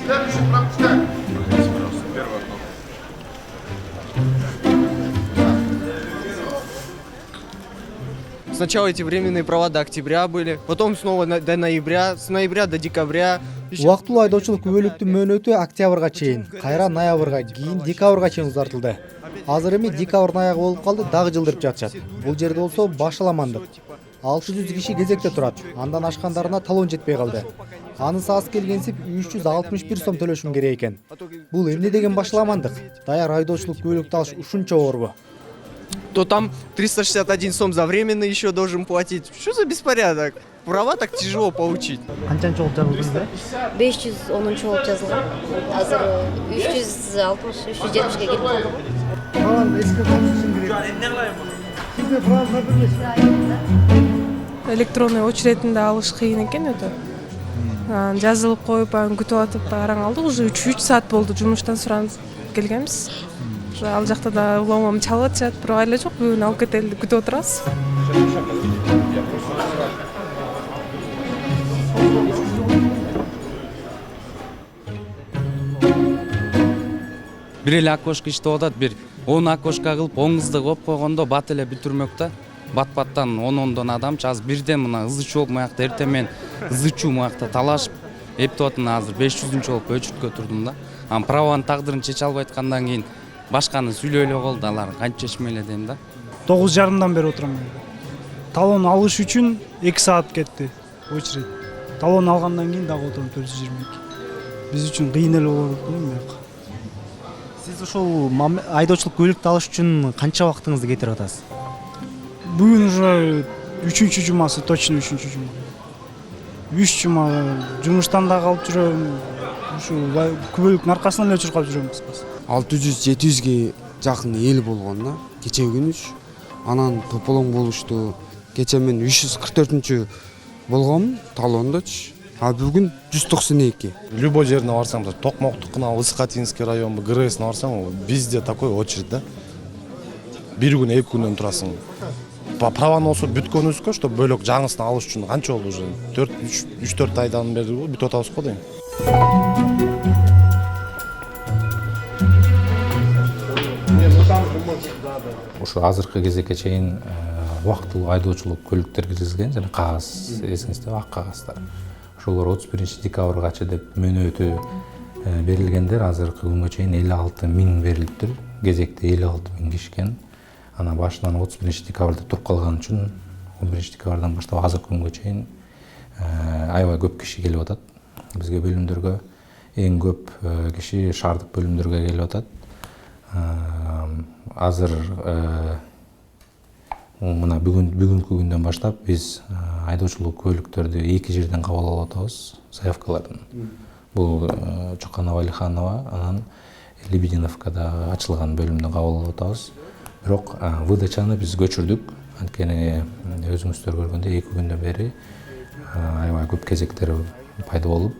Следующий пропускай. Сначала эти временные права до октября были, потом снова до ноября, с ноября до декабря. Убактылуу айдоочулук күбөлүктүн мөөнөтү октябрга чейин, кайра ноябрга, кийин декабрга чейин узартылды. Азыр эми декабрдын аягы болуп калды, дагы жылдырып жатышат. Бул жерде болсо башаламандык. 600 киши кезекте турат. Андан ашкандарына талон жетпей калды. Анын саасы келгенсип 361 сом төлөшүм керек экен. Бул эмне деген башаламандык? Даяр айдоочулук күбөлүктү алыш ушунча оорбу? То там 361 сом за временный еще должен платить. Что за беспорядок? Права так тяжело получить. Канчанчы болуп жазылдыңыз? 510 болуп жазылган. Азыр 360-370ге келип калды. Калан эске конституция керек. Сизде права бербейсиз? Электронный очерединде алыш кыйын экен өтө. Жазылып коюп, аны күтүп атып араң алдык. Уже 3 саат болду жумуштан суранып келгенбиз. Ал жакта да улам чалып атышат, бирок айла жок, бүгүн алып кетели деп күтүп отурабыз. Бир эле окошко иштеп атат, бир 10 окошко кылып, 10 кызды коюп койгондо бат эле бүтүрмөк да. Бат-баттан 10-10дон адамчы, азыр бирден мына ызычуу болуп, мыякта эртең менен ызычуу мыякта талашып, эптеп атам, азыр 500-чү болуп өчүрткө турдум да. Анан праванын тагдырын чече албай аткандан кийин башканы сүйлөй эле калды, алар кантип чечмей эле дейм да. 9:30 бери отурам. Талон алыш үчүн 2 саат кетти очередь. Талон алгандан кийин дагы отурам 422. Биз үчүн кыйын эле болуп атат. Сиз ошол айдоочулук күбөлүктү алыш үчүн канча убактыңызды кетирип атасыз? Бүгүн уже 3-чү жумасы, точно 3-чү жума. 3 жума жумуштан да калып жүрөм. Ушул күбөлүктүн аркасынан эле өчүрүп калып жүрөм кыскасы. 600-700ге жакын эл болгон да. Кече күнүч анан тополоң болушту. Кече мен 344-чү болгом талондочу. А бүгүн 192. Любой жерине барсаң, Токмоктукуна, Высокотинский район, ГРСине барсаң, бизде такой очередь да. Бир күн, 2 күндөн турасың. Праваны болсо бүткөнүбүзгө, что бөлөк жаңысын алыш үчүн канча болду уже? 3-4 айдан бери бүтүп атабыз го дейм. Ошо азыркы кезекке чейин убактылуу айдоочулук көлүктөр киргизилген жана кагаз, эсиңизде ак кагаздар. Ошолор 31 декабргачы деп мөөнөтү берилгендер азыркы күнгө чейин 56 миң берилиптир. Кезекте 56 миң киши экен. Ана башынан 31 декабрда туруп калган үчүн 11 декабрдан баштап азыркы күнгө чейин аябай көп киши келип атат. Бизге бөлүмдөргө эң көп киши шаардык бөлүмдөргө келип атат. Азыр мына бүгүнкү күндөн баштап биз айдоочулук көлүктөрдү 2 жерден кабыл алып атабыз, заявкаларын. Бул Чоканова Алиханова, анан Лебединовкада ачылган бөлүмдөн кабыл алып атабыз. Бирок выдачаны биз көчүрдүк. Анткени өзүңүздөр көргөндөй 2 күндөн бери аябай көп кезектер пайда болуп,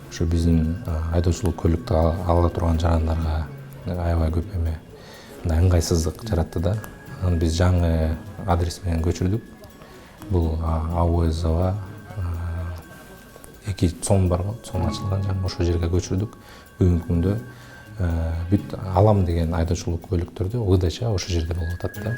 ошо биздин айдоочулук көлүктү ала турган жарандарга аябай көп эме ыңгайсыздык жаратты да. Анан биз жаңы адрес менен көчүрдүк. Бул АОСова 2 цон бар го, цон ачылган жаңы ошол жерге көчүрдүк. Бүгүнкү күндө бүт алам деген айдоочулук көлүктөрдү выдача ошол жерде болуп атат да.